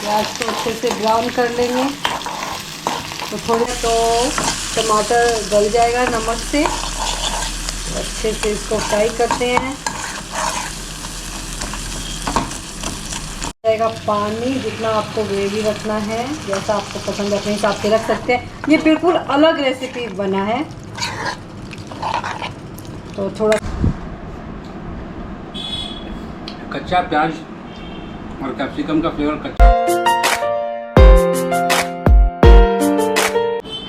प्याज को अच्छे से ब्राउन कर लेंगे। तो थोड़े तो टमाटर गल जाएगा नमक से, तो अच्छे से इसको फ्राई करते हैं। जाएगा पानी, जितना आपको ग्रेवी रखना है, जैसा आपको पसंद है अपने हिसाब से रख सकते हैं। ये बिल्कुल अलग रेसिपी बना है, तो थोड़ा कच्चा प्याज और कैप्सिकम का फ्लेवर कच्चा।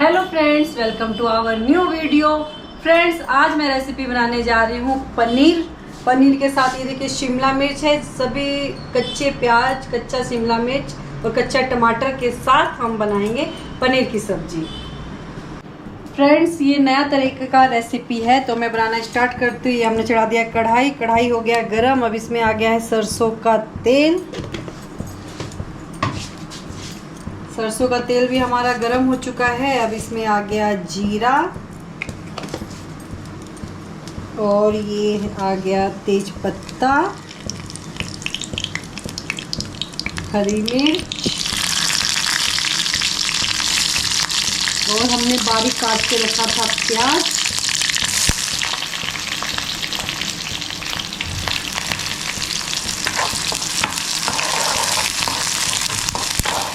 Hello friends, welcome to our new video. Friends, आज मैं रेसिपी बनाने जा रही हूँ पनीर के साथ। ये देखिए शिमला मिर्च है, सभी कच्चे प्याज, कच्चा शिमला मिर्च और कच्चा टमाटर के साथ हम बनाएंगे पनीर की सब्जी। फ्रेंड्स, ये नया तरीके का रेसिपी है, तो मैं बनाना स्टार्ट करती हूँ। हमने चढ़ा दिया कढ़ाई हो गया गरम। अब इसमें आ गया है सरसों का तेल। सरसों का तेल भी हमारा गरम हो चुका है। अब इसमें आ गया जीरा और ये आ गया तेज पत्ता, हरी मिर्च और हमने बारीक काट के रखा था प्याज।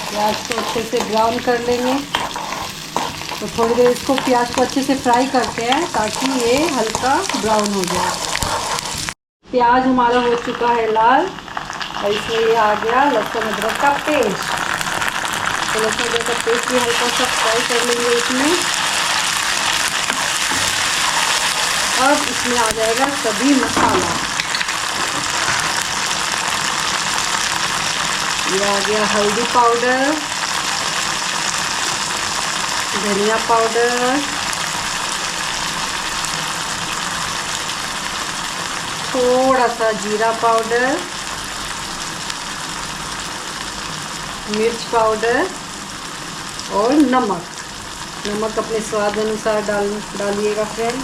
प्याज को अच्छे से ब्राउन कर लेंगे। तो थोड़ी देर इसको प्याज को अच्छे से फ्राई करते हैं ताकि ये हल्का ब्राउन हो जाए। प्याज हमारा हो चुका है लाल और इसमें ये आ गया लहसुन अदरक का पेस्ट। तो लहसुन अदरक का पेस्ट भी हल्का सा फ्राई कर लेंगे इसमें। अब इसमें आ जाएगा सभी मसाला। ये आ गया हल्दी पाउडर, धनिया पाउडर, थोड़ा सा जीरा पाउडर, मिर्च पाउडर और नमक अपने स्वाद अनुसार डालिएगा फ्रेंड।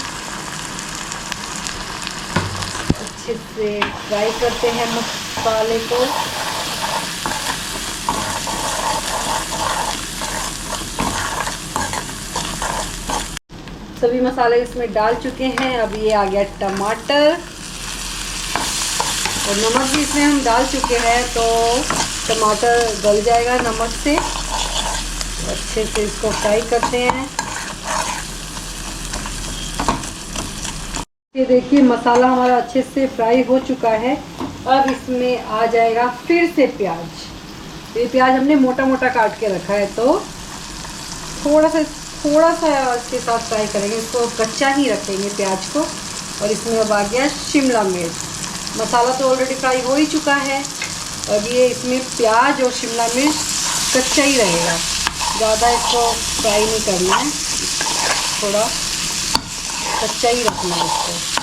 अच्छे से फ्राई करते हैं मसाले को। सभी मसाले इसमें डाल चुके हैं। अब ये आ गया टमाटर और नमक भी इसमें हम डाल चुके हैं, तो टमाटर गल जाएगा नमक से। तो अच्छे से इसको फ्राई करते हैं। ये देखिए मसाला हमारा अच्छे से फ्राई हो चुका है। अब इसमें आ जाएगा फिर से प्याज। ये प्याज हमने मोटा मोटा काट के रखा है, तो थोड़ा सा इसके साथ फ्राई करेंगे, इसको कच्चा ही रखेंगे प्याज को। और इसमें अब आ गया शिमला मिर्च। मसाला तो ऑलरेडी फ्राई हो ही चुका है। अब ये इसमें प्याज और शिमला मिर्च कच्चा ही रहेगा, ज़्यादा इसको फ्राई नहीं करना है, थोड़ा कच्चा ही रखना है इसको।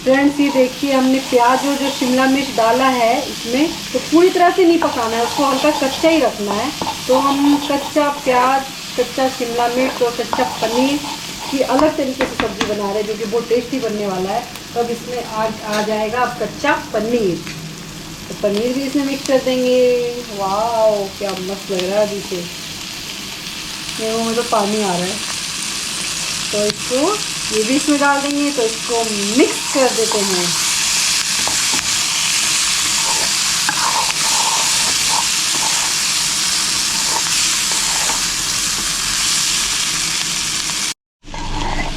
फ्रेंड्स, ये देखिए हमने प्याज और जो शिमला मिर्च डाला है इसमें, तो पूरी तरह से नहीं पकाना है, उसको हल्का कच्चा ही रखना है। तो हम कच्चा प्याज, कच्चा शिमला मिर्च और कच्चा पनीर की अलग तरीके से सब्ज़ी बना रहे हैं, जो कि बहुत टेस्टी बनने वाला है। तो अब इसमें आ जाएगा अब कच्चा पनीर। तो पनीर भी इसमें मिक्स कर देंगे। वाह, क्या मस्त लग रहा है अभी से, मेरे मुँह में तो पानी आ रहा है। तो इसको ये भी इसमें डाल देंगे, तो इसको मिक्स कर देते हैं।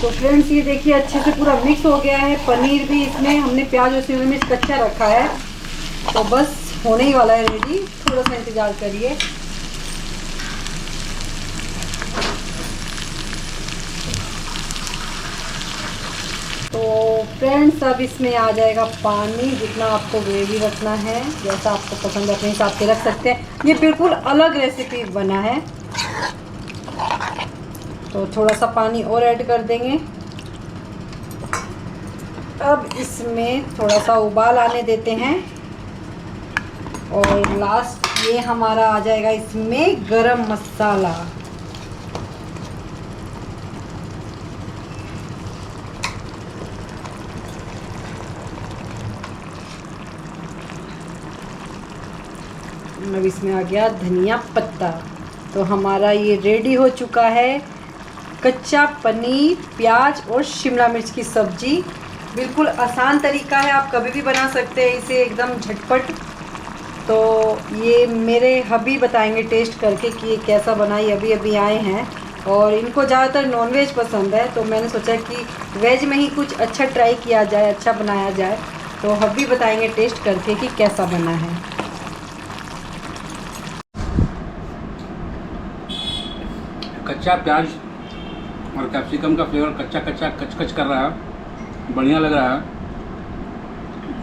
तो फ्रेंड्स, ये देखिए अच्छे से पूरा मिक्स हो गया है। पनीर भी इसमें हमने प्याज और शिमला मिर्च कच्चा रखा है, तो बस होने ही वाला है रेडी। थोड़ा सा इंतजार करिए। तो फ्रेंड्स, अब इसमें आ जाएगा पानी, जितना आपको ग्रेवी रखना है, जैसा आपको पसंद है अपने हिसाब से रख सकते हैं। ये बिल्कुल अलग रेसिपी बना है, तो थोड़ा सा पानी और ऐड कर देंगे। अब इसमें थोड़ा सा उबाल आने देते हैं और लास्ट ये हमारा आ जाएगा इसमें गरम मसाला। अब इसमें आ गया धनिया पत्ता। तो हमारा ये रेडी हो चुका है कच्चा पनीर, प्याज और शिमला मिर्च की सब्जी। बिल्कुल आसान तरीका है, आप कभी भी बना सकते हैं इसे एकदम झटपट। तो ये मेरे हबी बताएंगे टेस्ट करके कि ये कैसा बना। ये अभी अभी आए हैं और इनको ज़्यादातर नॉनवेज पसंद है, तो मैंने सोचा कि वेज में ही कुछ अच्छा ट्राई किया जाए, अच्छा बनाया जाए। तो हबी बताएंगे टेस्ट करके कि कैसा बना है। कच्चा प्याज और कैप्सिकम का फ्लेवर कच्चा कच्चा कच कच कर रहा है, बढ़िया लग रहा है।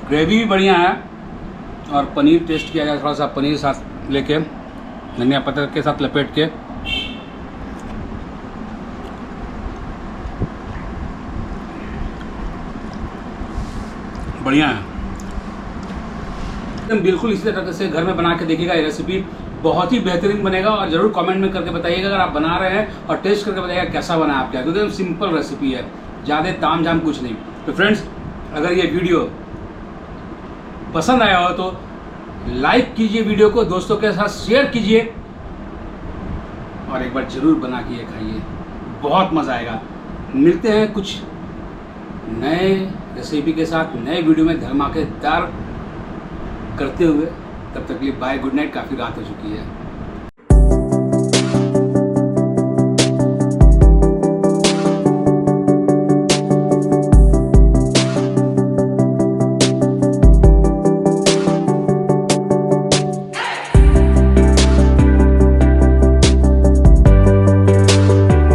ग्रेवी भी बढ़िया है और पनीर टेस्ट किया जाए, थोड़ा सा पनीर साथ लेके धनिया पत्ता के साथ लपेट के। बढ़िया है एकदम। बिल्कुल इसी तरह से घर में बना के देखिएगा, ये रेसिपी बहुत ही बेहतरीन बनेगा। और ज़रूर कमेंट में करके बताइएगा अगर आप बना रहे हैं, और टेस्ट करके बताइएगा कैसा बना आपके यहाँ, क्योंकि सिंपल रेसिपी है, ज़्यादा ताम झाम कुछ नहीं। तो फ्रेंड्स, अगर ये वीडियो पसंद आया हो तो लाइक कीजिए, वीडियो को दोस्तों के साथ शेयर कीजिए और एक बार ज़रूर बना के ये खाइए, बहुत मज़ा आएगा। मिलते हैं कुछ नए रेसिपी के साथ नए वीडियो में धमाकेदार करते हुए। तब तक के लिए बाय, गुड नाइट। काफ़ी रात हो चुकी है।